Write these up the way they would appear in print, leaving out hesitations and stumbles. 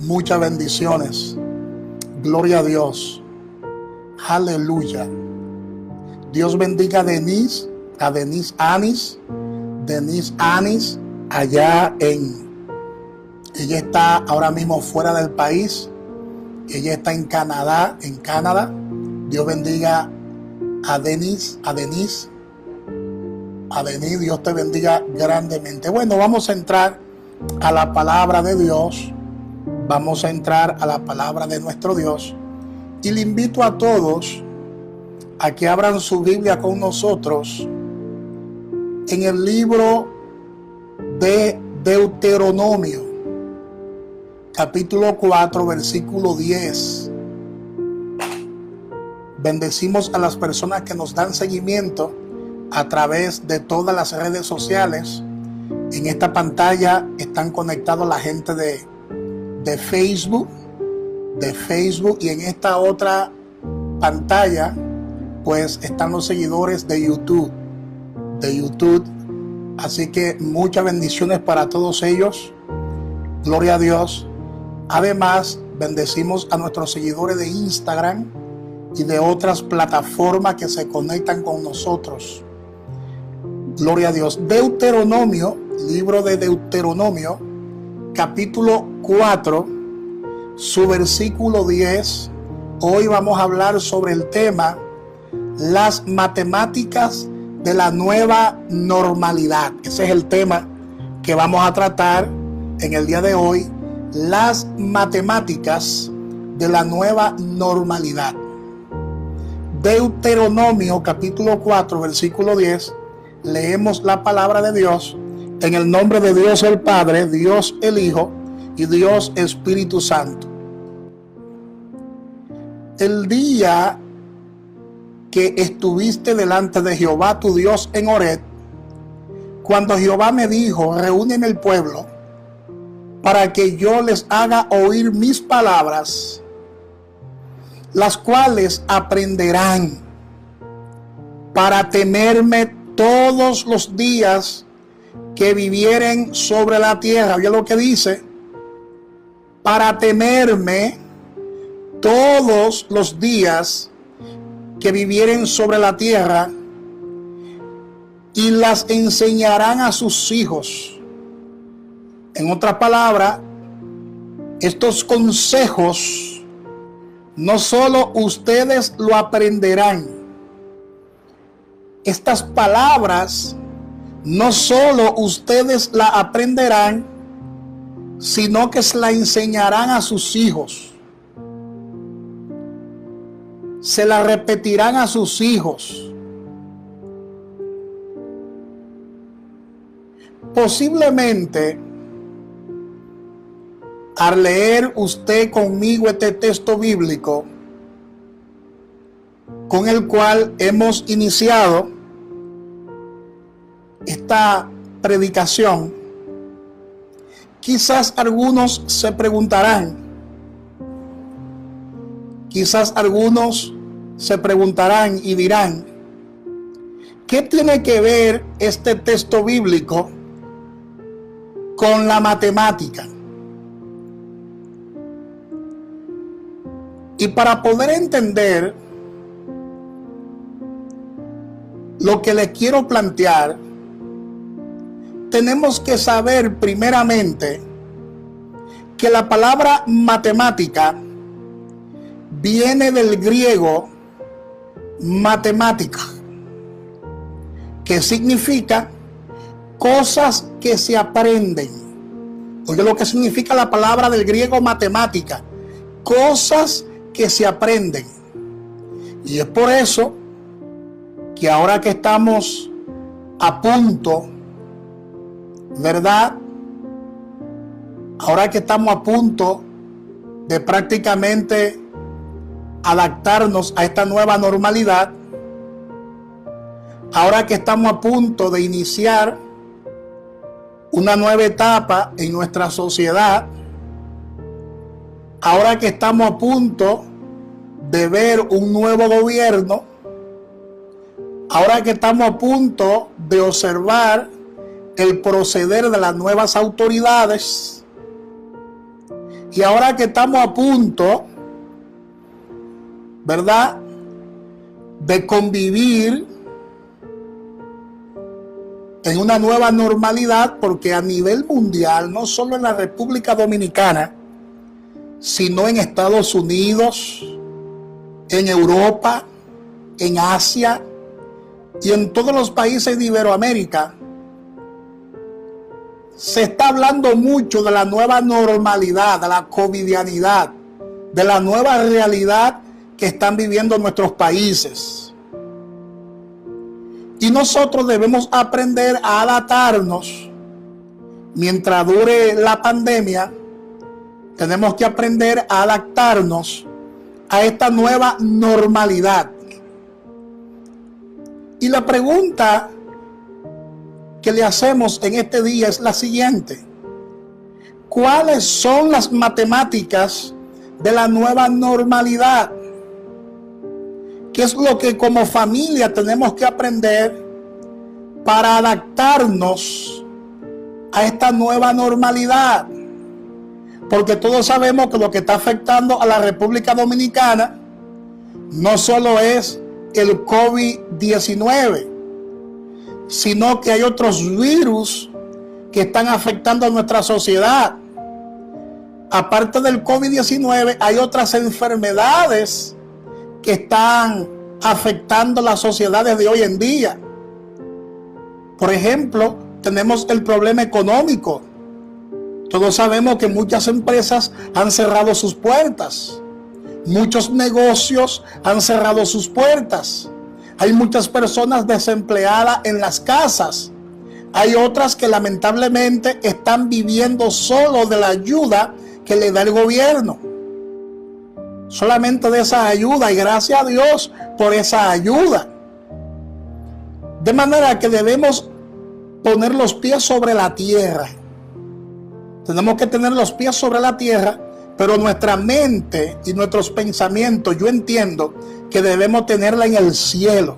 Muchas bendiciones. Gloria a Dios. Aleluya. Dios bendiga a Denise Anis, allá ella está ahora mismo fuera del país. Ella está en Canadá, Dios bendiga a Denise, Dios te bendiga grandemente. Bueno, vamos a entrar a la palabra de Dios. Vamos a entrar a la palabra de nuestro Dios. Y le invito a todos a que abran su Biblia con nosotros en el libro de Deuteronomio, capítulo 4, versículo 10. Bendecimos a las personas que nos dan seguimiento a través de todas las redes sociales. En esta pantalla están conectados la gente de Facebook, y en esta otra pantalla pues están los seguidores de YouTube. Así que muchas bendiciones para todos ellos. Gloria a Dios. Además, bendecimos a nuestros seguidores de Instagram y de otras plataformas que se conectan con nosotros. Gloria a Dios. Deuteronomio, libro de Deuteronomio, capítulo 4, su versículo 10. Hoy vamos a hablar sobre el tema las matemáticas de la nueva normalidad. Ese es el tema que vamos a tratar en el día de hoy. Las matemáticas de la nueva normalidad. Deuteronomio capítulo 4 versículo 10. Leemos la palabra de Dios en el nombre de Dios el Padre, Dios el Hijo y Dios Espíritu Santo. El día que estuviste delante de Jehová tu Dios en Horeb, cuando Jehová me dijo, reúneme el pueblo, para que yo les haga oír mis palabras, las cuales aprenderán para temerme todos los días que vivieren sobre la tierra. Oye lo que dice, para temerme todos los días que vivieren sobre la tierra, y las enseñarán a sus hijos. En otras palabras, estos consejos no solo ustedes lo aprenderán, estas palabras no solo ustedes la aprenderán, sino que se la enseñarán a sus hijos. Se la repetirán a sus hijos. Posiblemente, al leer usted conmigo este texto bíblico, con el cual hemos iniciado esta predicación, quizás algunos se preguntarán, y dirán, ¿qué tiene que ver este texto bíblico con la matemática? Y para poder entender lo que les quiero plantear, tenemos que saber primeramente que la palabra matemática viene del griego matemática, que significa cosas que se aprenden. Oye lo que significa la palabra del griego matemática, cosas que se aprenden. Y es por eso que ahora que estamos a punto, ¿verdad? Ahora que estamos a punto de prácticamente adaptarnos a esta nueva normalidad, ahora que estamos a punto de iniciar una nueva etapa en nuestra sociedad, ahora que estamos a punto de ver un nuevo gobierno, ahora que estamos a punto de observar el proceder de las nuevas autoridades, Y ahora que estamos a punto, ¿verdad?, de convivir en una nueva normalidad, porque a nivel mundial, no solo en la República Dominicana, sino en Estados Unidos, en Europa, en Asia y en todos los países de Iberoamérica, se está hablando mucho de la nueva normalidad, de la covidianidad, de la nueva realidad que están viviendo nuestros países. Y nosotros debemos aprender a adaptarnos mientras dure la pandemia. Tenemos que aprender a adaptarnos a esta nueva normalidad. Y la pregunta que le hacemos en este día es la siguiente: ¿cuáles son las matemáticas de la nueva normalidad? ¿Qué es lo que como familia tenemos que aprender para adaptarnos a esta nueva normalidad? Porque todos sabemos que lo que está afectando a la República Dominicana no solo es el COVID-19, sino que hay otros virus que están afectando a nuestra sociedad. Aparte del COVID-19, hay otras enfermedades que están afectando las sociedades de hoy en día. Por ejemplo, tenemos el problema económico. Todos sabemos que muchas empresas han cerrado sus puertas. Muchos negocios han cerrado sus puertas. Hay muchas personas desempleadas en las casas. Hay otras que lamentablemente están viviendo solo de la ayuda que le da el gobierno. Solamente de esa ayuda, y gracias a Dios por esa ayuda. De manera que debemos poner los pies sobre la tierra. Tenemos que tener los pies sobre la tierra, pero nuestra mente y nuestros pensamientos, yo entiendo que debemos tenerla en el cielo.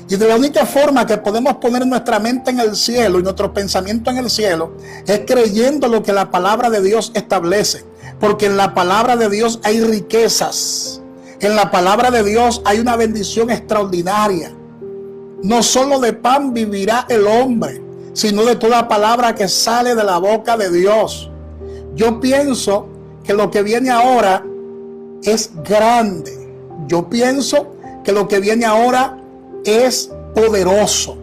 Y de la única forma que podemos poner nuestra mente en el cielo y nuestro pensamiento en el cielo es creyendo lo que la palabra de Dios establece. Porque en la palabra de Dios hay riquezas. En la palabra de Dios hay una bendición extraordinaria. No solo de pan vivirá el hombre, sino de toda palabra que sale de la boca de Dios. Yo pienso que lo que viene ahora es grande. Yo pienso que lo que viene ahora es poderoso.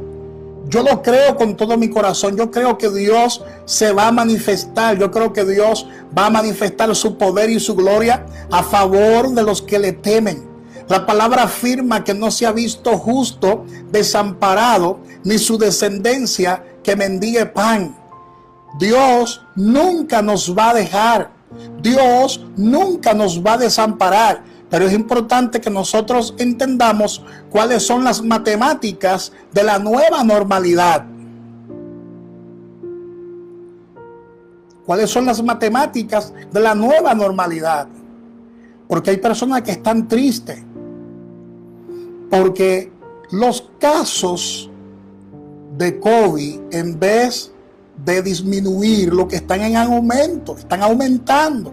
Yo lo creo con todo mi corazón. Yo creo que Dios se va a manifestar. Yo creo que Dios va a manifestar su poder y su gloria a favor de los que le temen. La palabra afirma que no se ha visto justo desamparado, ni su descendencia que mendigue pan. Dios nunca nos va a dejar. Dios nunca nos va a desamparar. Pero es importante que nosotros entendamos cuáles son las matemáticas de la nueva normalidad. ¿Cuáles son las matemáticas de la nueva normalidad? Porque hay personas que están tristes. Porque los casos de COVID, en vez de disminuir, lo que están en aumento, están aumentando.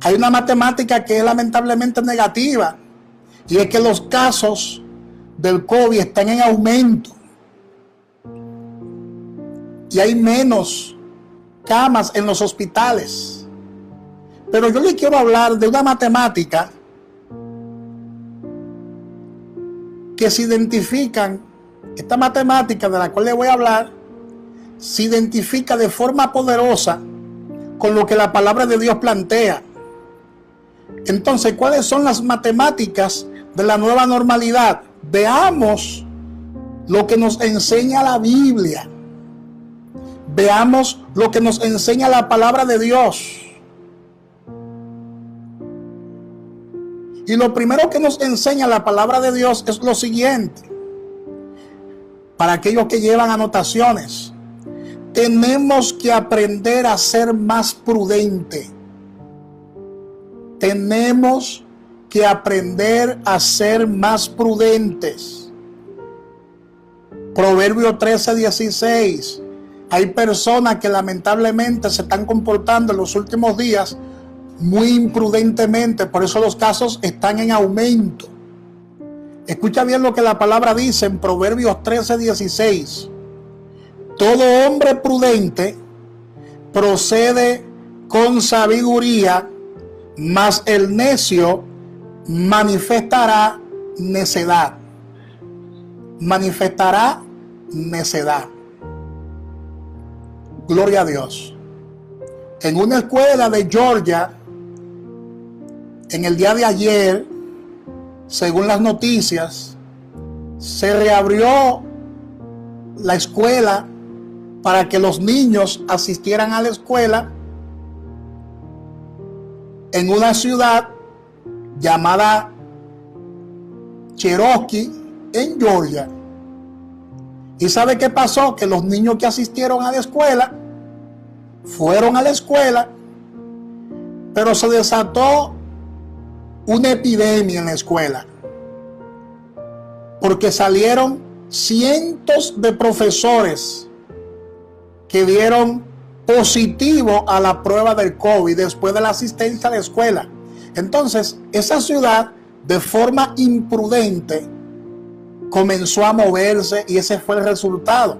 Hay una matemática que es lamentablemente negativa, y es que los casos del COVID están en aumento. Y hay menos camas en los hospitales. Pero yo les quiero hablar de una matemática que se identifican. Esta matemática de la cual les voy a hablar se identifica de forma poderosa con lo que la palabra de Dios plantea. Entonces, ¿cuáles son las matemáticas de la nueva normalidad? Veamos lo que nos enseña la Biblia. Veamos lo que nos enseña la palabra de Dios. Y lo primero que nos enseña la palabra de Dios es lo siguiente. Para aquellos que llevan anotaciones, tenemos que aprender a ser más prudentes. Tenemos que aprender a ser más prudentes. Proverbio 13:16. Hay personas que lamentablemente se están comportando en los últimos días muy imprudentemente, por eso los casos están en aumento. Escucha bien lo que la palabra dice en Proverbios 13:16. Todo hombre prudente procede con sabiduría, mas el necio manifestará necedad. Manifestará necedad. Gloria a Dios. En una escuela de Georgia, en el día de ayer, según las noticias, se reabrió la escuela para que los niños asistieran a la escuela en una ciudad llamada Cherokee, en Georgia. ¿Y sabe qué pasó? Que los niños que asistieron a la escuela fueron a la escuela, pero se desató una epidemia en la escuela, porque salieron cientos de profesores que dieron positivo a la prueba del COVID después de la asistencia a la escuela. Entonces, esa ciudad, de forma imprudente, comenzó a moverse y ese fue el resultado.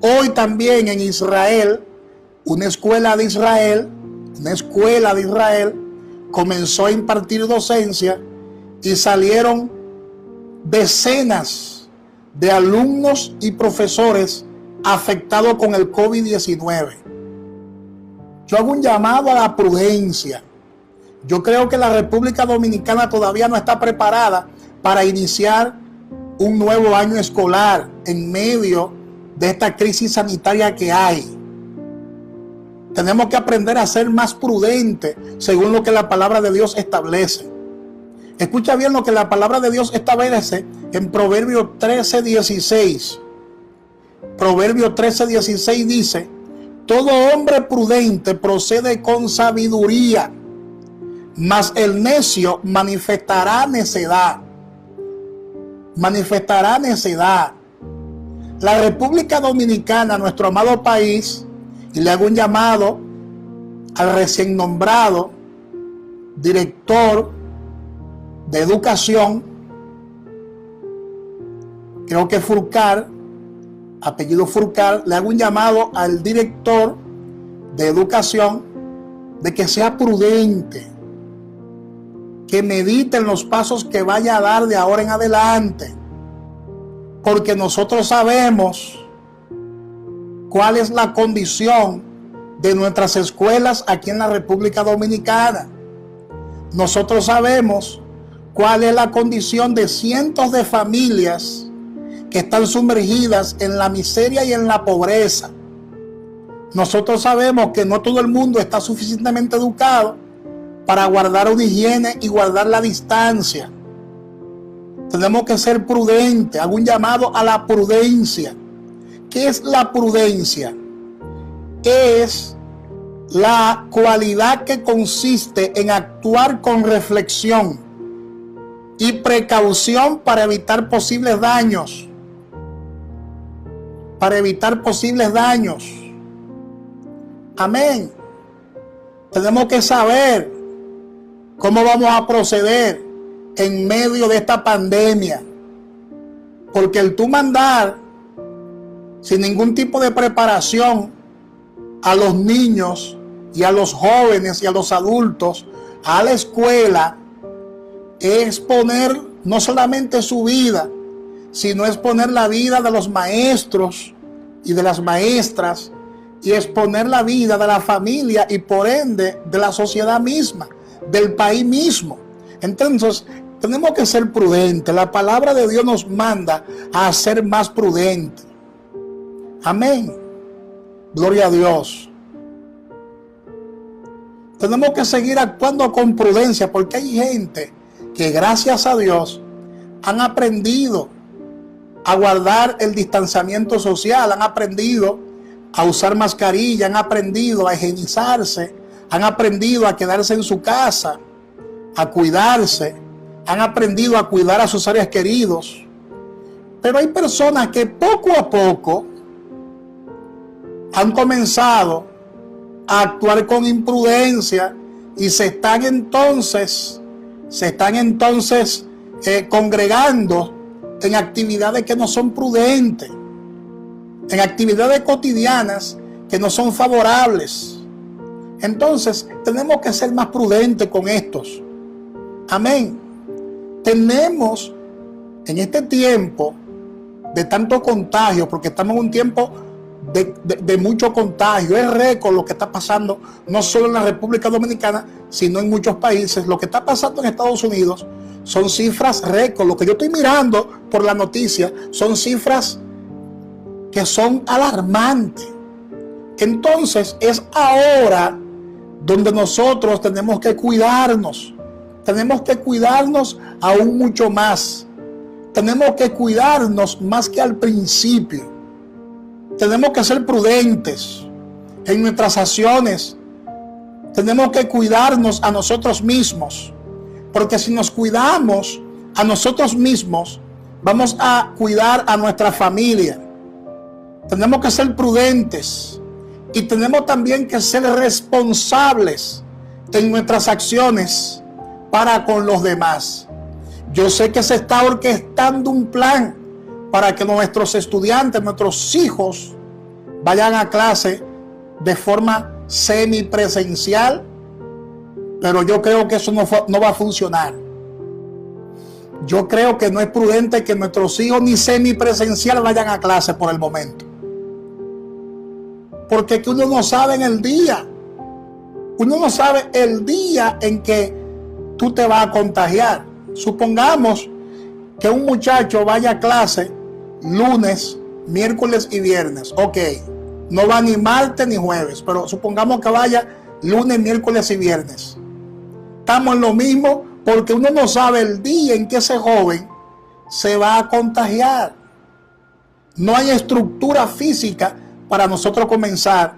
Hoy también en Israel, una escuela de Israel comenzó a impartir docencia y salieron decenas de alumnos y profesores afectados con el COVID-19. Yo hago un llamado a la prudencia. Yo creo que la República Dominicana todavía no está preparada para iniciar un nuevo año escolar en medio de esta crisis sanitaria que hay. Tenemos que aprender a ser más prudentes según lo que la palabra de Dios establece. Escucha bien lo que la palabra de Dios establece en Proverbios 13:16. Proverbios 13:16 dice: todo hombre prudente procede con sabiduría, mas el necio manifestará necedad. Manifestará necedad. La República Dominicana, nuestro amado país, y le hago un llamado al recién nombrado director de educación, creo que Furcar, apellido Furcar, le hago un llamado al director de educación de que sea prudente, que medite en los pasos que vaya a dar de ahora en adelante, porque nosotros sabemos cuál es la condición de nuestras escuelas aquí en la República Dominicana. Nosotros sabemos cuál es la condición de cientos de familias que están sumergidas en la miseria y en la pobreza. Nosotros sabemos que no todo el mundo está suficientemente educado para guardar una higiene y guardar la distancia. Tenemos que ser prudentes. Hago un llamado a la prudencia. ¿Qué es la prudencia? Es la cualidad que consiste en actuar con reflexión y precaución para evitar posibles daños. Para evitar posibles daños. Amén. Tenemos que saber cómo vamos a proceder en medio de esta pandemia. Porque el tú mandar sin ningún tipo de preparación a los niños y a los jóvenes y a los adultos a la escuela es poner no solamente su vida, sino es poner la vida de los maestros y de las maestras, y es poner la vida de la familia y por ende de la sociedad misma, del país mismo. Entonces tenemos que ser prudentes. La palabra de Dios nos manda a ser más prudentes. Amén. Gloria a Dios. Tenemos que seguir actuando con prudencia, porque hay gente que gracias a Dios han aprendido a guardar el distanciamiento social, han aprendido a usar mascarilla, han aprendido a higienizarse, han aprendido a quedarse en su casa, a cuidarse, han aprendido a cuidar a sus seres queridos. Pero hay personas que poco a poco han comenzado a actuar con imprudencia y se están entonces congregando en actividades que no son prudentes, en actividades cotidianas que no son favorables. Entonces tenemos que ser más prudentes con estos. Amén. Tenemos en este tiempo de tanto contagio, porque estamos en un tiempo de mucho contagio, es récord lo que está pasando, no solo en la República Dominicana, sino en muchos países. Lo que está pasando en Estados Unidos son cifras récord. Lo que yo estoy mirando por la noticia son cifras que son alarmantes. Entonces es ahora donde nosotros tenemos que cuidarnos. Tenemos que cuidarnos aún mucho más. Tenemos que cuidarnos más que al principio. Tenemos que ser prudentes en nuestras acciones. Tenemos que cuidarnos a nosotros mismos. Porque si nos cuidamos a nosotros mismos, vamos a cuidar a nuestra familia. Tenemos que ser prudentes. Y tenemos también que ser responsables en nuestras acciones para con los demás. Yo sé que se está orquestando un plan para que nuestros estudiantes, nuestros hijos, vayan a clase de forma semipresencial, pero yo creo que eso no va a funcionar. Yo creo que no es prudente que nuestros hijos ni semipresencial vayan a clase por el momento. Porque que uno no sabe en el día. Uno no sabe el día en que tú te vas a contagiar. Supongamos que un muchacho vaya a clase lunes, miércoles y viernes. Ok, no va ni martes ni jueves, pero supongamos que vaya lunes, miércoles y viernes. Estamos en lo mismo porque uno no sabe el día en que ese joven se va a contagiar. No hay estructura física para nosotros comenzar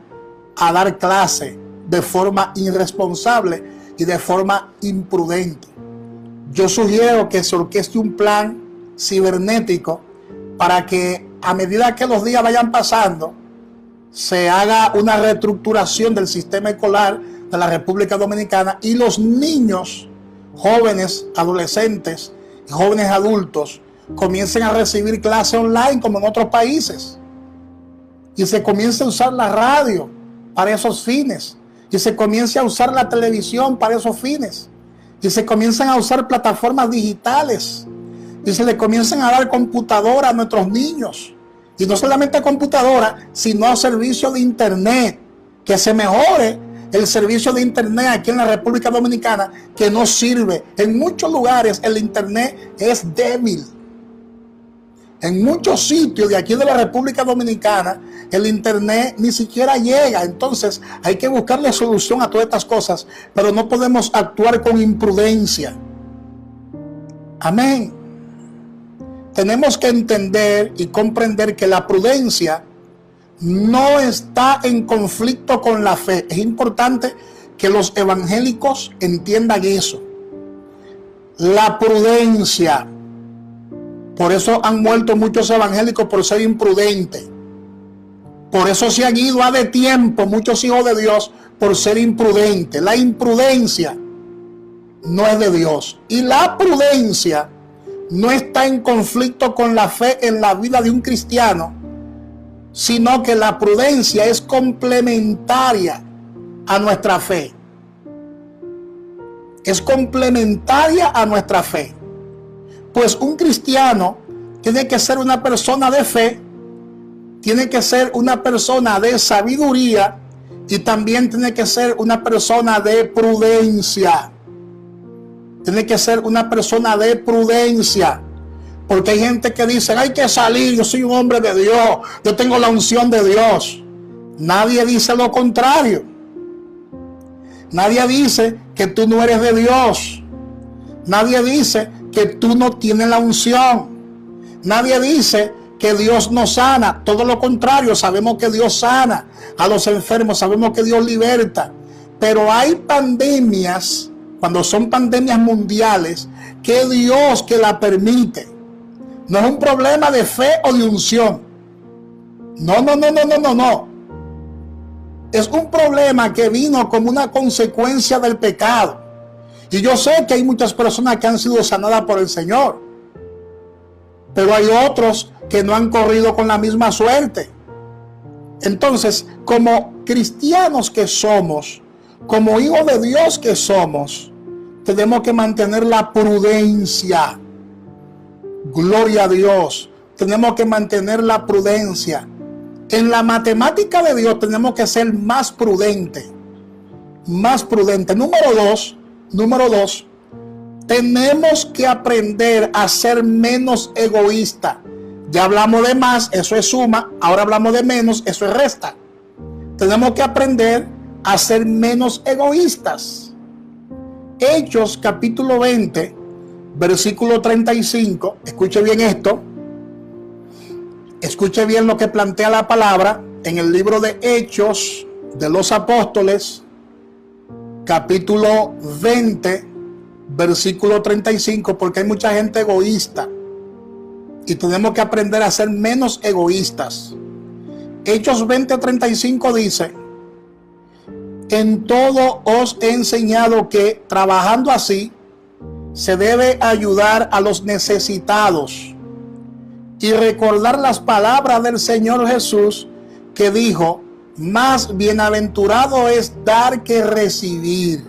a dar clase de forma irresponsable y de forma imprudente. Yo sugiero que se orqueste un plan cibernético para que a medida que los días vayan pasando, se haga una reestructuración del sistema escolar de la República Dominicana y los niños, jóvenes, adolescentes y jóvenes adultos comiencen a recibir clase online como en otros países. Y se comience a usar la radio para esos fines. Y se comience a usar la televisión para esos fines. Y se comiencen a usar plataformas digitales. Y se le comiencen a dar computadora a nuestros niños. Y no solamente computadora, sino servicio de internet. Que se mejore el servicio de internet aquí en la República Dominicana, que no sirve. En muchos lugares el internet es débil. En muchos sitios de aquí de la República Dominicana, el internet ni siquiera llega. Entonces hay que buscarle solución a todas estas cosas, pero no podemos actuar con imprudencia. Amén. Tenemos que entender y comprender que la prudencia no está en conflicto con la fe. Es importante que los evangélicos entiendan eso. La prudencia. Por eso han muerto muchos evangélicos por ser imprudentes. Por eso se han ido a de tiempo muchos hijos de Dios por ser imprudentes. La imprudencia no es de Dios. Y la prudencia no está en conflicto con la fe en la vida de un cristiano, sino que la prudencia es complementaria a nuestra fe. Es complementaria a nuestra fe. Pues un cristiano tiene que ser una persona de fe, tiene que ser una persona de sabiduría y también tiene que ser una persona de prudencia. Tiene que ser una persona de prudencia. Porque hay gente que dice, hay que salir, yo soy un hombre de Dios, yo tengo la unción de Dios. Nadie dice lo contrario. Nadie dice que tú no eres de Dios. Nadie dice que tú no tienes la unción. Nadie dice que Dios no sana. Todo lo contrario, sabemos que Dios sana a los enfermos, sabemos que Dios liberta. Pero hay pandemias, cuando son pandemias mundiales, que Dios que la permite. No es un problema de fe o de unción. No. Es un problema que vino como una consecuencia del pecado. Y yo sé que hay muchas personas que han sido sanadas por el Señor, pero hay otros que no han corrido con la misma suerte. Entonces, como cristianos que somos, como hijos de Dios que somos, tenemos que mantener la prudencia. Gloria a Dios. Tenemos que mantener la prudencia. En la matemática de Dios tenemos que ser más prudentes. Más prudentes. Número dos, tenemos que aprender a ser menos egoístas. Ya hablamos de más, eso es suma. Ahora hablamos de menos, eso es resta. Tenemos que aprender a ser menos egoístas. Hechos capítulo 20, versículo 35. Escuche bien esto. Escuche bien lo que plantea la palabra en el libro de Hechos de los Apóstoles, capítulo 20, versículo 35, porque hay mucha gente egoísta y tenemos que aprender a ser menos egoístas. Hechos 20:35 dice: en todo os he enseñado que, trabajando así, se debe ayudar a los necesitados y recordar las palabras del Señor Jesús, que dijo: más bienaventurado es dar que recibir.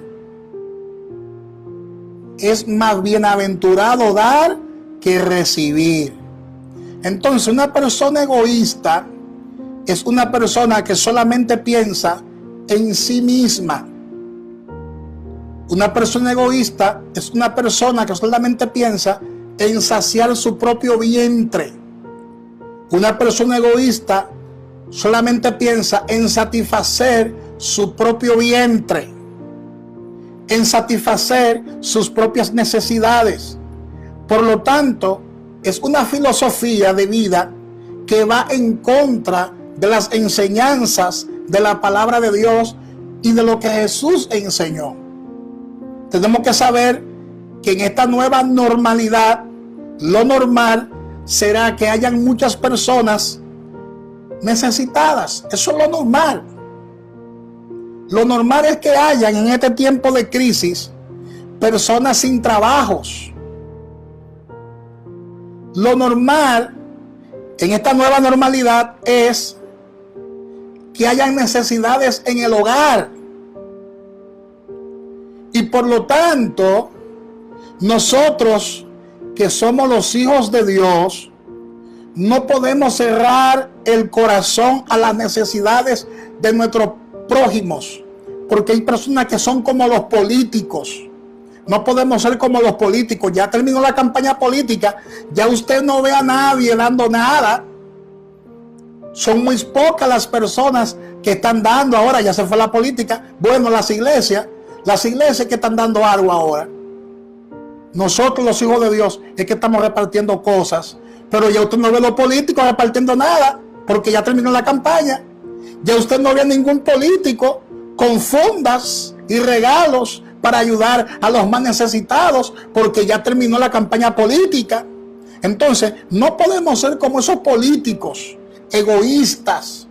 Es más bienaventurado dar que recibir. Entonces, una persona egoísta es una persona que solamente piensa en sí misma. Una persona egoísta es una persona que solamente piensa en saciar su propio vientre. Una persona egoísta solamente piensa en satisfacer su propio vientre, en satisfacer sus propias necesidades. Por lo tanto, es una filosofía de vida que va en contra de las enseñanzas de la palabra de Dios y de lo que Jesús enseñó. Tenemos que saber que en esta nueva normalidad, lo normal será que hayan muchas personas necesitadas. Eso es lo normal. Lo normal es que hayan en este tiempo de crisis personas sin trabajos. Lo normal en esta nueva normalidad es que hayan necesidades en el hogar. Y por lo tanto, nosotros que somos los hijos de Dios, no podemos cerrar el corazón a las necesidades de nuestros prójimos, porque hay personas que son como los políticos. No podemos ser como los políticos. Ya terminó la campaña política, ya usted no ve a nadie dando nada. Son muy pocas las personas que están dando ahora. Ya se fue la política. Bueno, las iglesias que están dando algo ahora. Nosotros los hijos de Dios es que estamos repartiendo cosas, pero ya usted no ve a los políticos repartiendo nada, porque ya terminó la campaña. Ya usted no ve a ningún político con fondas y regalos para ayudar a los más necesitados, porque ya terminó la campaña política. Entonces, no podemos ser como esos políticos egoístas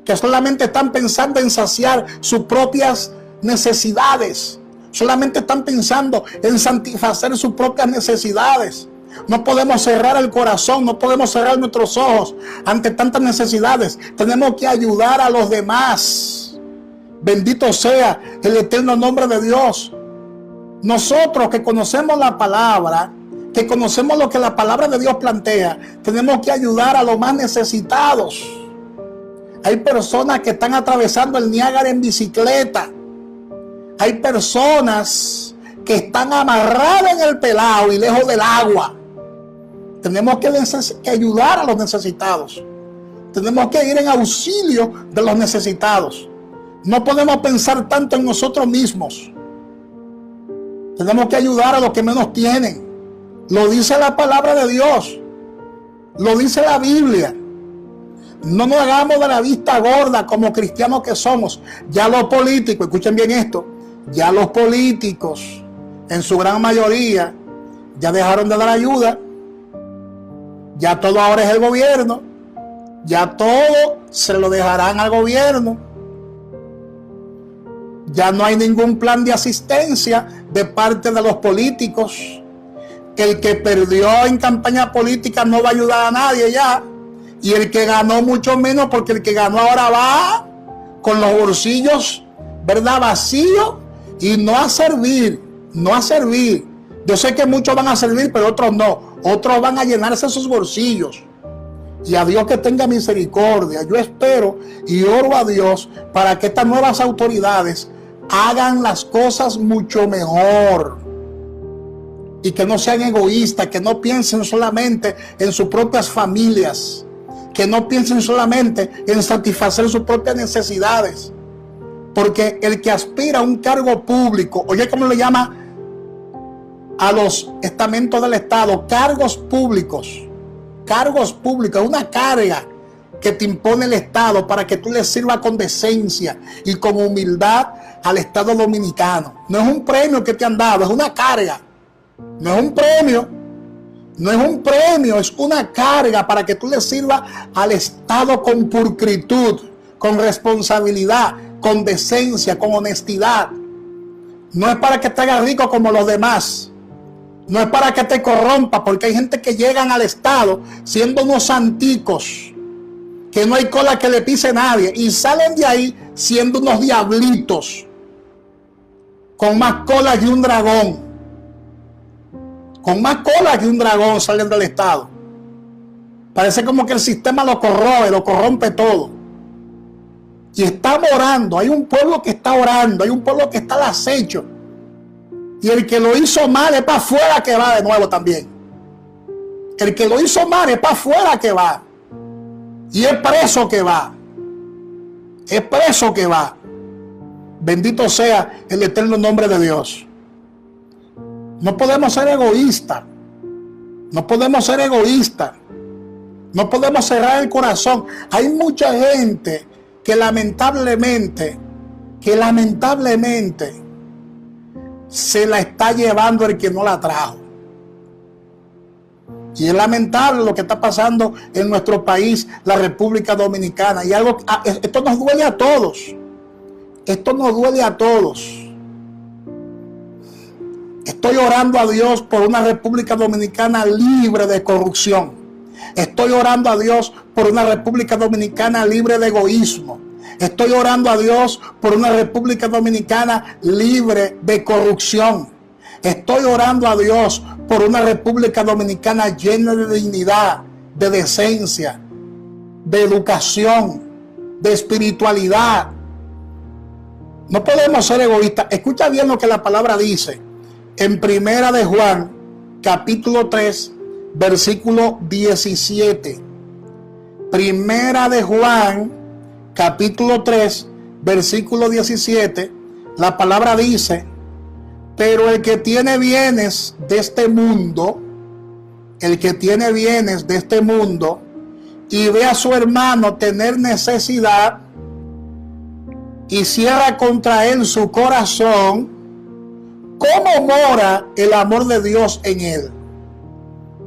que solamente están pensando en saciar sus propias necesidades. Solamente están pensando en satisfacer sus propias necesidades. No podemos cerrar el corazón, no podemos cerrar nuestros ojos ante tantas necesidades. Tenemos que ayudar a los demás. Bendito sea el eterno nombre de Dios. Nosotros que conocemos la palabra, que conocemos lo que la palabra de Dios plantea, tenemos que ayudar a los más necesitados. Hay personas que están atravesando el Niágara en bicicleta. Hay personas que están amarradas en el pelao y lejos del agua. Tenemos que ayudar a los necesitados. Tenemos que ir en auxilio de los necesitados. No podemos pensar tanto en nosotros mismos. Tenemos que ayudar a los que menos tienen. Lo dice la palabra de Dios. Lo dice la Biblia. No nos hagamos de la vista gorda como cristianos que somos. Ya los políticos, escuchen bien esto, ya los políticos, en su gran mayoría, ya dejaron de dar ayuda. Ya todo ahora es el gobierno. Ya todo se lo dejarán al gobierno. Ya no hay ningún plan de asistencia de parte de los políticos. El que perdió en campaña política no va a ayudar a nadie ya. Y el que ganó mucho menos, porque el que ganó ahora va con los bolsillos, ¿verdad?, vacíos, y no a servir, no a servir. Yo sé que muchos van a servir, pero otros no. Otros van a llenarse sus bolsillos. Y a Dios que tenga misericordia. Yo espero y oro a Dios para que estas nuevas autoridades hagan las cosas mucho mejor. Y que no sean egoístas, que no piensen solamente en sus propias familias, que no piensen solamente en satisfacer sus propias necesidades. Porque el que aspira a un cargo público, oye, ¿cómo le llama a los estamentos del Estado? Cargos públicos. Cargos públicos, una carga que te impone el Estado para que tú le sirvas con decencia y con humildad al Estado dominicano. No es un premio que te han dado, es una carga. No es un premio, no es un premio, es una carga para que tú le sirvas al Estado con pulcritud, con responsabilidad, con decencia, con honestidad. No es para que te hagas rico como los demás. No es para que te corrompa, porque hay gente que llegan al Estado siendo unos santicos, que no hay cola que le pise nadie, y salen de ahí siendo unos diablitos, con más cola que un dragón. Con más cola que un dragón salen del Estado. Parece como que el sistema lo corroe, lo corrompe todo. Y estamos orando, hay un pueblo que está orando, hay un pueblo que está al acecho. Y el que lo hizo mal es para afuera que va de nuevo también. El que lo hizo mal es para afuera que va. Y es preso que va. Es preso que va. Bendito sea el eterno nombre de Dios. No podemos ser egoístas. No podemos ser egoístas. No podemos cerrar el corazón. Hay mucha gente que lamentablemente se la está llevando el que no la trajo. Y es lamentable lo que está pasando en nuestro país, la República Dominicana. Y esto nos duele a todos. Esto nos duele a todos. Estoy orando a Dios por una República Dominicana libre de corrupción. Estoy orando a Dios por una República Dominicana libre de egoísmo. Estoy orando a Dios por una República Dominicana libre de corrupción. Estoy orando a Dios por una República Dominicana llena de dignidad, de decencia, de educación, de espiritualidad. No podemos ser egoístas. Escucha bien lo que la palabra dice en Primera de Juan, capítulo 3, versículo 17. Primera de Juan, capítulo 3, versículo 17. La palabra dice: pero el que tiene bienes de este mundo, el que tiene bienes de este mundo, y ve a su hermano tener necesidad, y cierra contra él su corazón, ¿cómo mora el amor de Dios en él?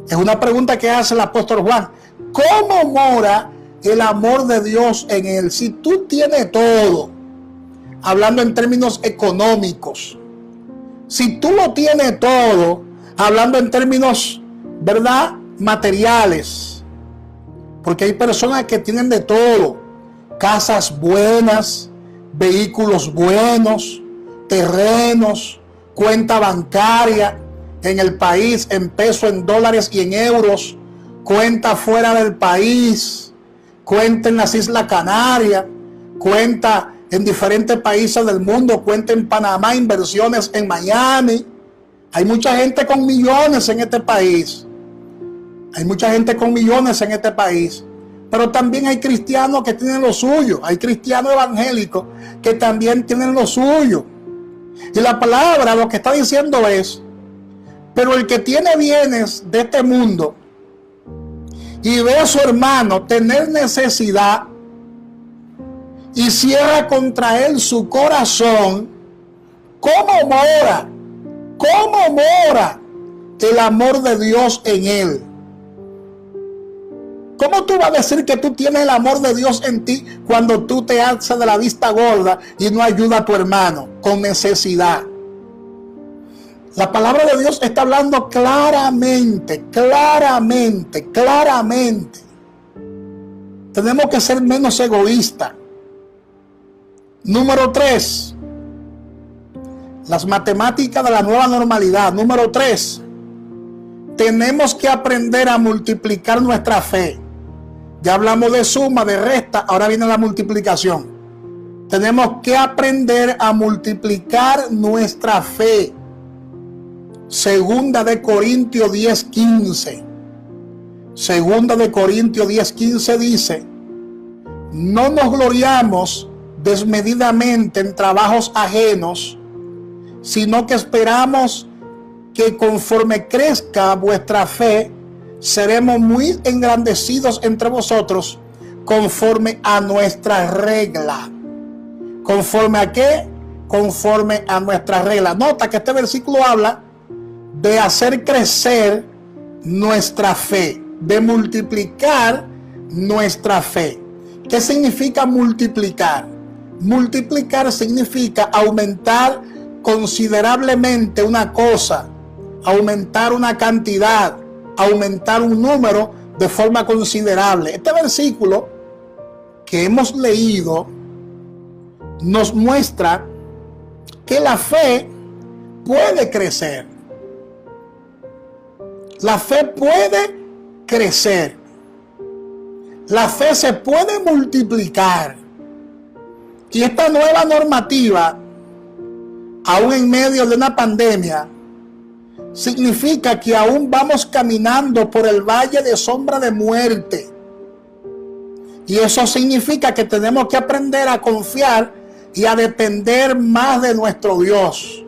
Es una pregunta que hace el apóstol Juan. ¿Cómo mora el amor de Dios en él? Si tú tienes todo, hablando en términos económicos, si tú lo tienes todo, hablando en términos, ¿verdad?, materiales, porque hay personas que tienen de todo: casas buenas, vehículos buenos, terrenos, cuenta bancaria en el país, en pesos, en dólares y en euros, cuenta fuera del país, cuenta en las Islas Canarias, cuenta en diferentes países del mundo, cuenta en Panamá, inversiones en Miami. Hay mucha gente con millones en este país. Hay mucha gente con millones en este país. Pero también hay cristianos que tienen lo suyo. Hay cristianos evangélicos que también tienen lo suyo. Y la palabra lo que está diciendo es: pero el que tiene bienes de este mundo y ve a su hermano tener necesidad y cierra contra él su corazón, ¿cómo mora el amor de Dios en él? ¿Cómo tú vas a decir que tú tienes el amor de Dios en ti cuando tú te alzas de la vista gorda y no ayudas a tu hermano con necesidad? La palabra de Dios está hablando claramente. Tenemos que ser menos egoístas. Número 3. Las matemáticas de la nueva normalidad. Número 3. Tenemos que aprender a multiplicar nuestra fe. Ya hablamos de suma, de resta, ahora viene la multiplicación. Tenemos que aprender a multiplicar nuestra fe. Segunda de Corintios 10:15. Segunda de Corintios 10:15 dice: no nos gloriamos desmedidamente en trabajos ajenos, sino que esperamos que conforme crezca vuestra fe, seremos muy engrandecidos entre vosotros conforme a nuestra regla. ¿Conforme a qué? Conforme a nuestra regla. Nota que este versículo habla de hacer crecer nuestra fe, de multiplicar nuestra fe. ¿Qué significa multiplicar? Multiplicar significa aumentar considerablemente una cosa, aumentar una cantidad, aumentar un número de forma considerable. Este versículo que hemos leído nos muestra que la fe puede crecer. La fe puede crecer. La fe se puede multiplicar. Y esta nueva normativa, aún en medio de una pandemia, significa que aún vamos caminando por el valle de sombra de muerte. Y eso significa que tenemos que aprender a confiar y a depender más de nuestro Dios.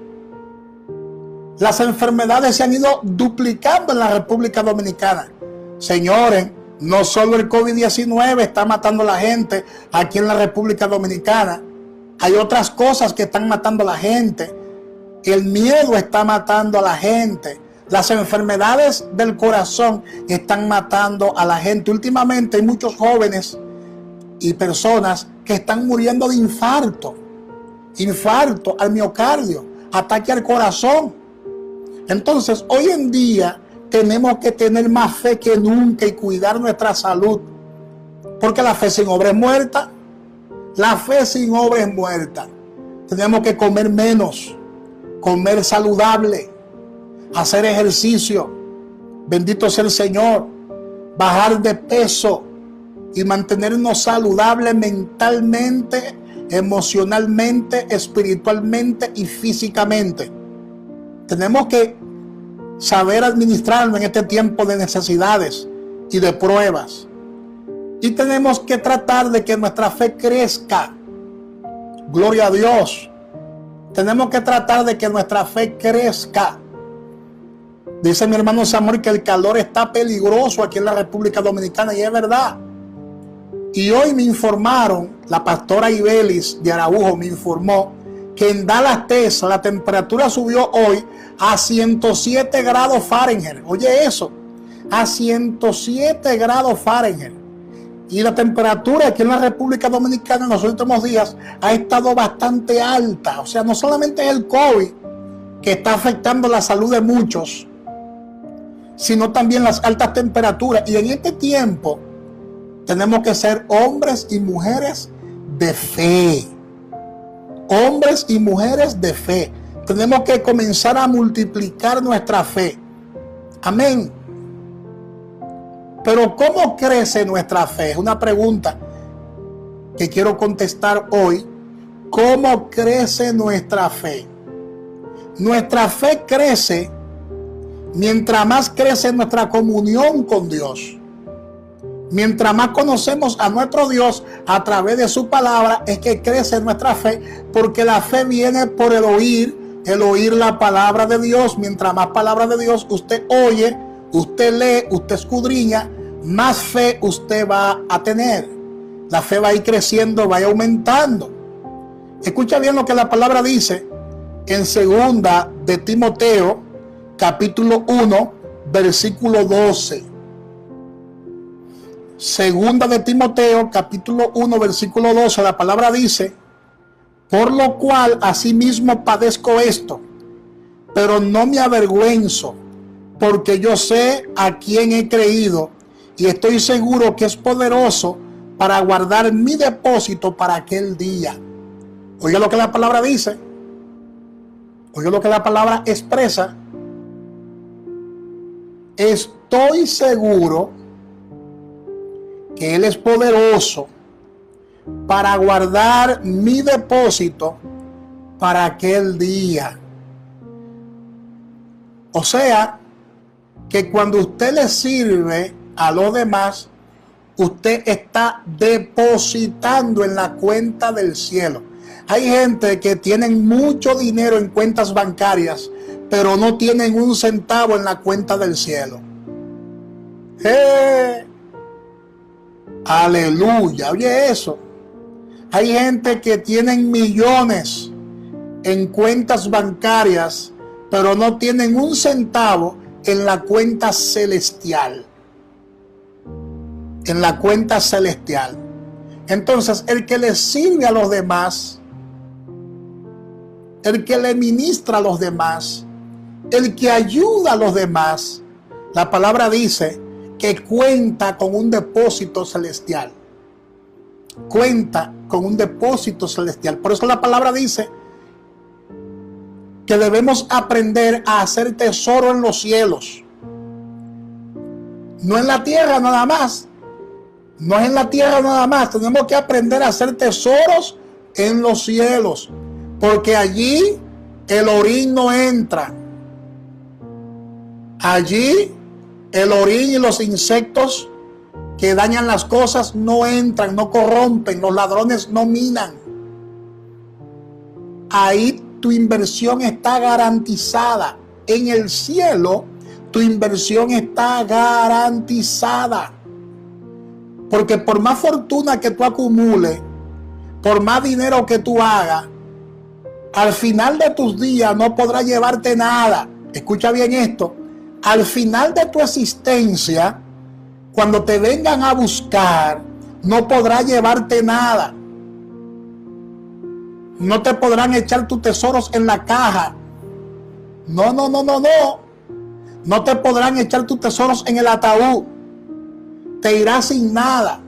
Las enfermedades se han ido duplicando en la República Dominicana. Señores, no solo el COVID-19 está matando a la gente aquí en la República Dominicana. Hay otras cosas que están matando a la gente. El miedo está matando a la gente. Las enfermedades del corazón están matando a la gente. Últimamente hay muchos jóvenes y personas que están muriendo de infarto al miocardio, ataque al corazón. Entonces, hoy en día tenemos que tener más fe que nunca y cuidar nuestra salud, porque la fe sin obra es muerta. La fe sin obra es muerta. Tenemos que comer menos, comer saludable, hacer ejercicio, bendito sea el Señor, bajar de peso y mantenernos saludables mentalmente, emocionalmente, espiritualmente y físicamente. Tenemos que saber administrarnos en este tiempo de necesidades y de pruebas. Y tenemos que tratar de que nuestra fe crezca. Gloria a Dios. Tenemos que tratar de que nuestra fe crezca. Dice mi hermano Samuel que el calor está peligroso aquí en la República Dominicana, y es verdad. Y hoy me informaron, la pastora Ibelis de Araujo me informó que en Dallas, Texas, la temperatura subió hoy a 107 grados Fahrenheit. Oye eso, a 107 grados Fahrenheit. Y la temperatura aquí en la República Dominicana en los últimos días ha estado bastante alta. O sea, no solamente es el COVID que está afectando la salud de muchos, sino también las altas temperaturas. Y en este tiempo tenemos que ser hombres y mujeres de fe. Hombres y mujeres de fe. Tenemos que comenzar a multiplicar nuestra fe. Amén. Pero ¿cómo crece nuestra fe? Es una pregunta que quiero contestar hoy. ¿Cómo crece nuestra fe? Nuestra fe crece mientras más crece nuestra comunión con Dios. Mientras más conocemos a nuestro Dios a través de su palabra, es que crece nuestra fe, porque la fe viene por el oír la palabra de Dios. Mientras más palabra de Dios usted oye, usted lee, usted escudriña, más fe usted va a tener. La fe va a ir creciendo, va a ir aumentando. Escucha bien lo que la palabra dice en segunda de Timoteo, capítulo 1, versículo 12. Segunda de Timoteo, capítulo 1, versículo 12, la palabra dice: por lo cual asimismo padezco esto, pero no me avergüenzo, porque yo sé a quién he creído y estoy seguro que es poderoso para guardar mi depósito para aquel día. Oiga lo que la palabra dice. Oiga lo que la palabra expresa. Estoy seguro que Él es poderoso para guardar mi depósito para aquel día. O sea, que cuando usted le sirve a los demás, usted está depositando en la cuenta del cielo. Hay gente que tienen mucho dinero en cuentas bancarias, pero no tienen un centavo en la cuenta del cielo. Aleluya, oye eso. Hay gente que tienen millones en cuentas bancarias, pero no tienen un centavo en la cuenta celestial. En la cuenta celestial. Entonces, el que le sirve a los demás, el que le ministra a los demás, el que ayuda a los demás, la palabra dice que cuenta con un depósito celestial. Cuenta con un depósito celestial. Por eso la palabra dice que debemos aprender a hacer tesoro en los cielos. No en la tierra nada más. No es en la tierra nada más. Tenemos que aprender a hacer tesoros en los cielos. Porque allí el orín no entra. Allí el orín y los insectos que dañan las cosas no entran, no corrompen, los ladrones no minan. Ahí tu inversión está garantizada. En el cielo tu inversión está garantizada. Porque por más fortuna que tú acumules, por más dinero que tú hagas, al final de tus días no podrás llevarte nada. Escucha bien esto. Al final de tu existencia, cuando te vengan a buscar, no podrás llevarte nada. No te podrán echar tus tesoros en la caja. No. No te podrán echar tus tesoros en el ataúd. Te irás sin nada.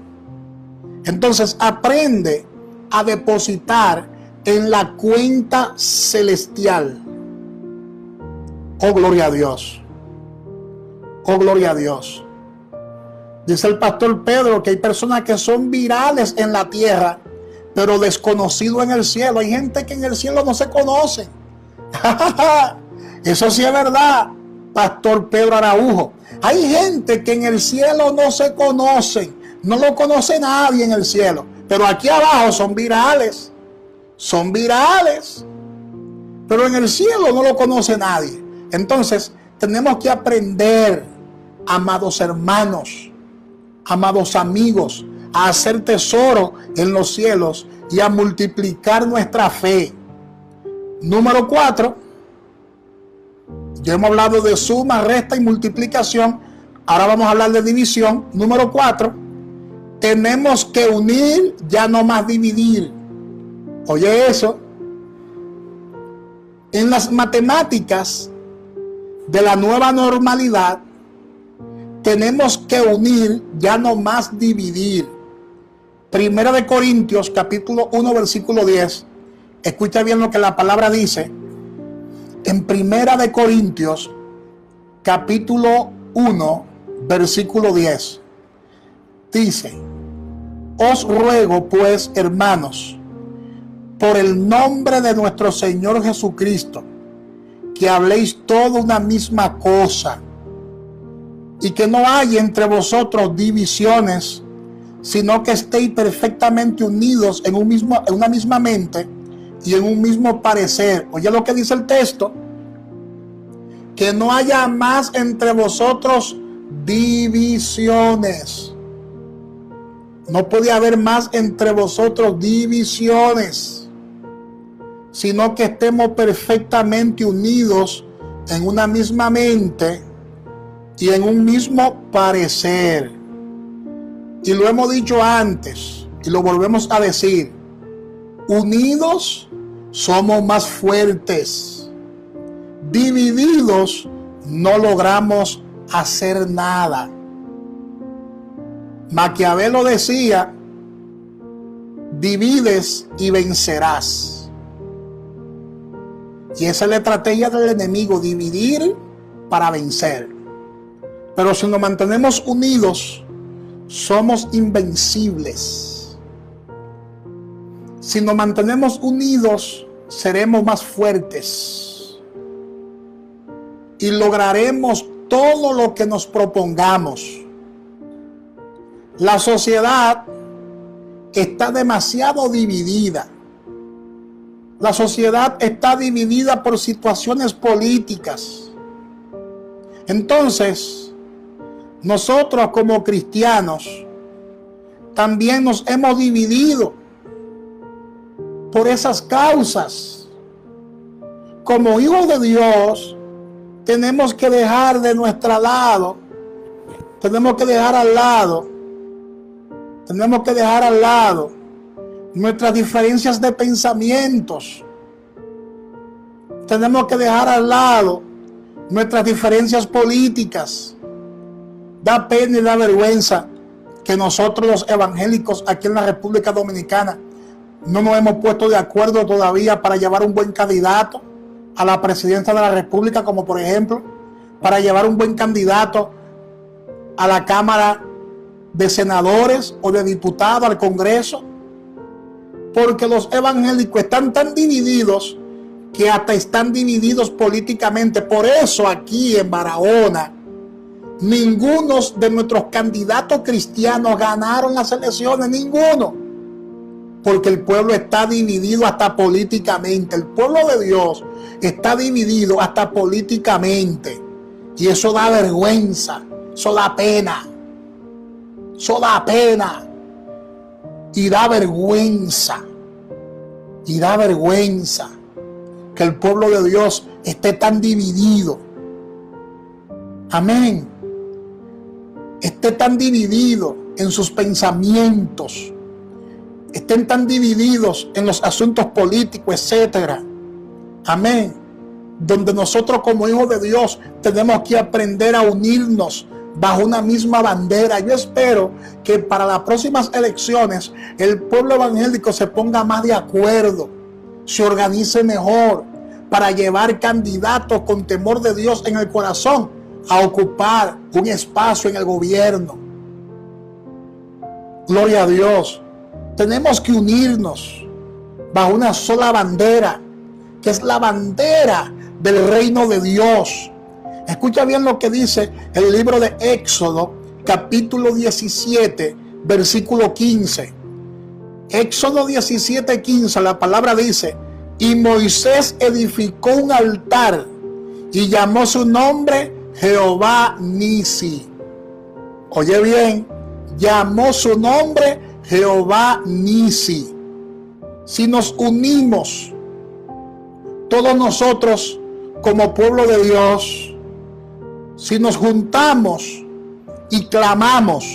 Entonces aprende a depositar en la cuenta celestial. Oh, gloria a Dios. Oh, gloria a Dios. Dice el pastor Pedro que hay personas que son virales en la tierra, pero desconocidos en el cielo. Hay gente que en el cielo no se conoce. Eso sí es verdad, pastor Pedro Araujo. Hay gente que en el cielo no se conocen. No lo conoce nadie en el cielo. Pero aquí abajo son virales. Son virales. Pero en el cielo no lo conoce nadie. Entonces, tenemos que aprender, amados hermanos, amados amigos, a hacer tesoro en los cielos y a multiplicar nuestra fe. Número 4. Ya hemos hablado de suma, resta y multiplicación. Ahora vamos a hablar de división. Número 4. Tenemos que unir, ya no más dividir. Oye eso. En las matemáticas de la nueva normalidad, tenemos que unir, ya no más dividir. Primera de Corintios, capítulo 1, versículo 10. Escucha bien lo que la palabra dice. En Primera de Corintios, capítulo 1, versículo 10. Dice: os ruego pues, hermanos, por el nombre de nuestro Señor Jesucristo, que habléis toda una misma cosa, y que no haya entre vosotros divisiones, sino que estéis perfectamente unidos en una misma mente y en un mismo parecer. Oye lo que dice el texto: que no haya más entre vosotros divisiones. No puede haber más entre vosotros divisiones, sino que estemos perfectamente unidos en una misma mente y en un mismo parecer. Y lo hemos dicho antes y lo volvemos a decir. Unidos somos más fuertes. Divididos no logramos hacer nada. Maquiavelo decía: divides y vencerás. Y esa es la estrategia del enemigo, dividir para vencer. Pero si nos mantenemos unidos, somos invencibles. Si nos mantenemos unidos, seremos más fuertes y lograremos todo lo que nos propongamos. La sociedad está demasiado dividida. La sociedad está dividida por situaciones políticas. Entonces, nosotros como cristianos también nos hemos dividido por esas causas. Como hijos de Dios, tenemos que dejar de nuestro lado, tenemos que dejar al lado nuestras diferencias de pensamientos. Tenemos que dejar al lado nuestras diferencias políticas. Da pena y da vergüenza que nosotros los evangélicos aquí en la República Dominicana no nos hemos puesto de acuerdo todavía para llevar un buen candidato a la presidencia de la República, como por ejemplo, para llevar un buen candidato a la Cámara de Senadores o de Diputados, al Congreso, porque los evangélicos están tan divididos que hasta están divididos políticamente. Por eso aquí en Barahona, ninguno de nuestros candidatos cristianos ganaron las elecciones, ninguno. Porque el pueblo está dividido hasta políticamente. El pueblo de Dios está dividido hasta políticamente. Y eso da vergüenza, eso da pena. Eso da pena. Y da vergüenza. Y da vergüenza que el pueblo de Dios esté tan dividido. Amén. Esté tan dividido en sus pensamientos, estén tan divididos en los asuntos políticos, etcétera. Amén. Donde nosotros como hijos de Dios tenemos que aprender a unirnos bajo una misma bandera. Yo espero que para las próximas elecciones el pueblo evangélico se ponga más de acuerdo, se organice mejor para llevar candidatos con temor de Dios en el corazón a ocupar un espacio en el gobierno. Gloria a Dios. Tenemos que unirnos bajo una sola bandera, que es la bandera del reino de Dios. Escucha bien lo que dice el libro de Éxodo, capítulo 17, versículo 15. Éxodo 17, 15, la palabra dice: y Moisés edificó un altar y llamó su nombre Jehová Nisi. Oye bien, llamó su nombre Jehová Nisi. Si nos unimos, todos nosotros como pueblo de Dios, si nos juntamos y clamamos,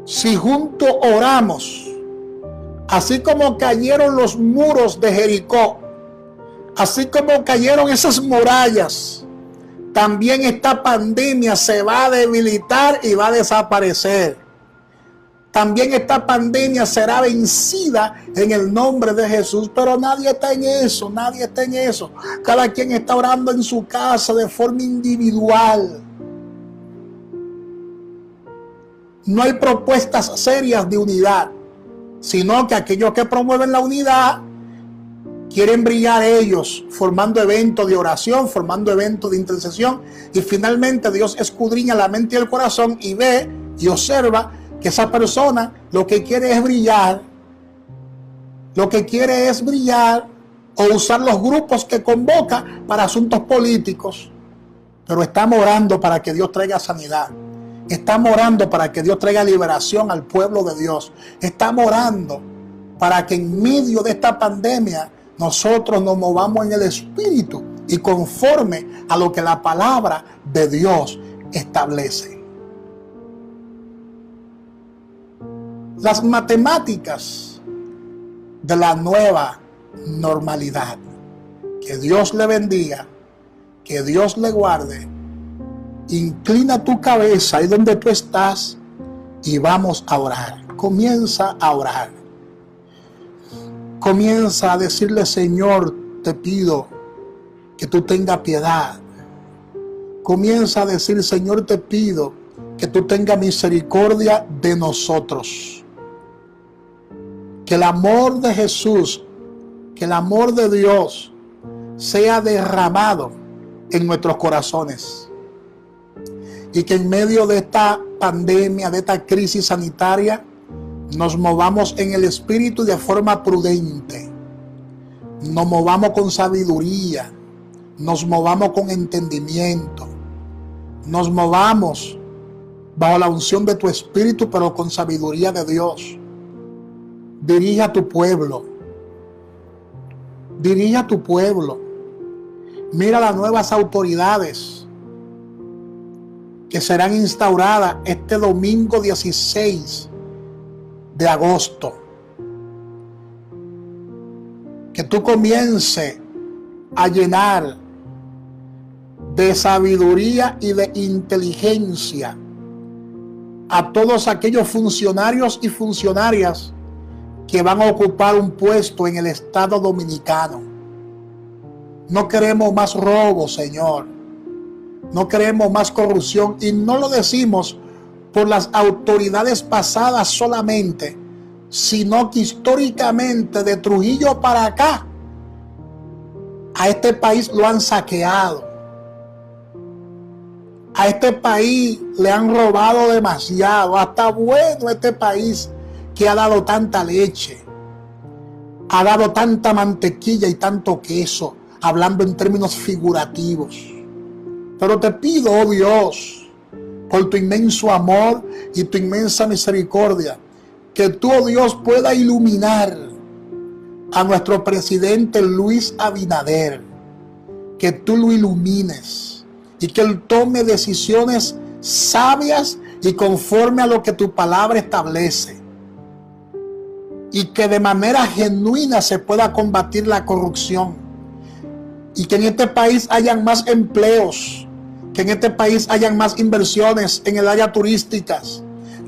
si juntos oramos, así como cayeron los muros de Jericó, así como cayeron esas murallas, también esta pandemia se va a debilitar y va a desaparecer. También esta pandemia será vencida en el nombre de Jesús. Pero nadie está en eso, nadie está en eso. Cada quien está orando en su casa de forma individual. No hay propuestas serias de unidad, sino que aquellos que promueven la unidad quieren brillar ellos, formando eventos de oración, formando eventos de intercesión, y finalmente Dios escudriña la mente y el corazón y ve y observa que esa persona lo que quiere es brillar, o usar los grupos que convoca para asuntos políticos. Pero estamos orando para que Dios traiga sanidad. Estamos orando para que Dios traiga liberación al pueblo de Dios. Estamos orando para que en medio de esta pandemia nosotros nos movamos en el Espíritu y conforme a lo que la palabra de Dios establece. las matemáticas de la nueva normalidad. Que Dios le bendiga, que Dios le guarde. Inclina tu cabeza ahí donde tú estás y vamos a orar. Comienza a orar. Comienza a decirle: Señor, te pido que tú tengas piedad. Comienza a decir: Señor, te pido que tú tengas misericordia de nosotros. Que el amor de Jesús, que el amor de Dios sea derramado en nuestros corazones. Y que en medio de esta pandemia, de esta crisis sanitaria, nos movamos en el Espíritu de forma prudente. Nos movamos con sabiduría. Nos movamos con entendimiento. Nos movamos bajo la unción de tu Espíritu, pero con sabiduría de Dios. Dirige a tu pueblo. Dirige a tu pueblo. Mira las nuevas autoridades que serán instauradas este domingo 16 de agosto. Que tú comiences a llenar de sabiduría y de inteligencia a todos aquellos funcionarios y funcionarias que van a ocupar un puesto en el Estado Dominicano. No queremos más robo, Señor. No queremos más corrupción, y no lo decimos por las autoridades pasadas solamente, sino que históricamente de Trujillo para acá a este país lo han saqueado. A este país le han robado demasiado. Hasta bueno este país que ha dado tanta leche, ha dado tanta mantequilla y tanto queso, hablando en términos figurativos. Pero te pido, oh Dios, por tu inmenso amor y tu inmensa misericordia, que tú, oh Dios, pueda iluminar a nuestro presidente Luis Abinader, que tú lo ilumines y que él tome decisiones sabias y conforme a lo que tu palabra establece, y que de manera genuina se pueda combatir la corrupción, y que en este país hayan más empleos, que en este país hayan más inversiones en el área turística,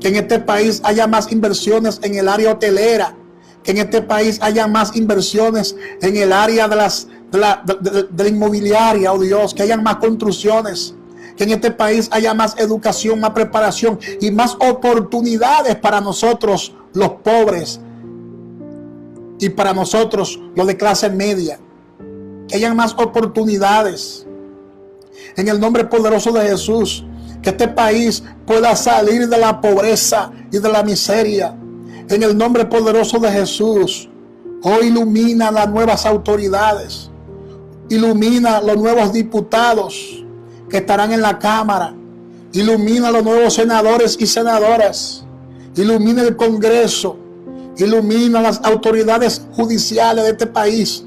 que en este país haya más inversiones en el área hotelera, que en este país haya más inversiones en el área de la inmobiliaria, oh Dios, que hayan más construcciones, que en este país haya más educación, más preparación y más oportunidades para nosotros los pobres y para nosotros los de clase media, que hayan más oportunidades. En el nombre poderoso de Jesús, que este país pueda salir de la pobreza y de la miseria. En el nombre poderoso de Jesús, hoy ilumina las nuevas autoridades, ilumina los nuevos diputados que estarán en la Cámara, ilumina los nuevos senadores y senadoras, ilumina el Congreso, ilumina las autoridades judiciales de este país.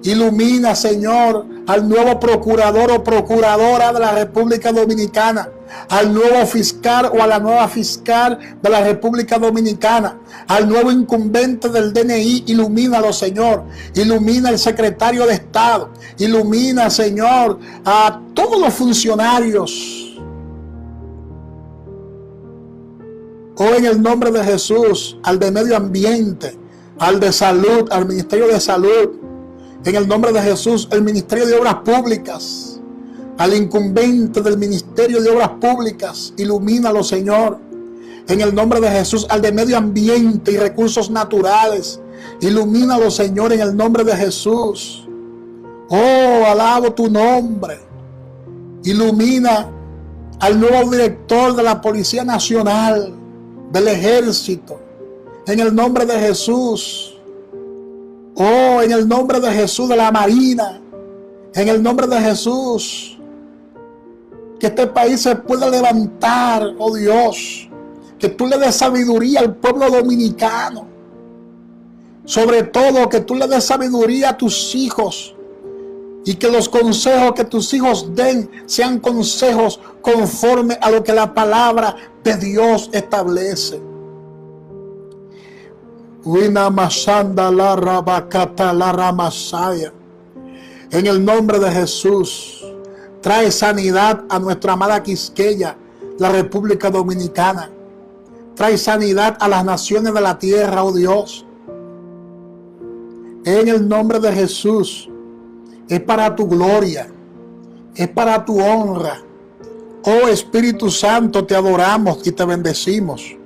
Ilumina, Señor, al nuevo procurador o procuradora de la República Dominicana, al nuevo fiscal o a la nueva fiscal de la República Dominicana, al nuevo incumbente del DNI. Ilumínalo, Señor. Ilumina al secretario de Estado. Ilumina, Señor, a todos los funcionarios. Hoy, en el nombre de Jesús, al de Medio Ambiente, al de Salud, al Ministerio de Salud. En el nombre de Jesús, el Ministerio de Obras Públicas, al incumbente del Ministerio de Obras Públicas, ilumínalo, Señor. En el nombre de Jesús, al de Medio Ambiente y Recursos Naturales, ilumínalo, Señor, en el nombre de Jesús. Oh, alabo tu nombre. Ilumina al nuevo director de la Policía Nacional, del Ejército, en el nombre de Jesús. Oh, en el nombre de Jesús, de la Marina, en el nombre de Jesús, que este país se pueda levantar, oh Dios, que tú le des sabiduría al pueblo dominicano, sobre todo que tú le des sabiduría a tus hijos, y que los consejos que tus hijos den sean consejos conforme a lo que la palabra de Dios establece. Wina Masanda la Rabacata la Ramasaya. En el nombre de Jesús, trae sanidad a nuestra amada Quisqueya, la República Dominicana. Trae sanidad a las naciones de la tierra, oh Dios. En el nombre de Jesús, es para tu gloria, es para tu honra. Oh Espíritu Santo, te adoramos y te bendecimos.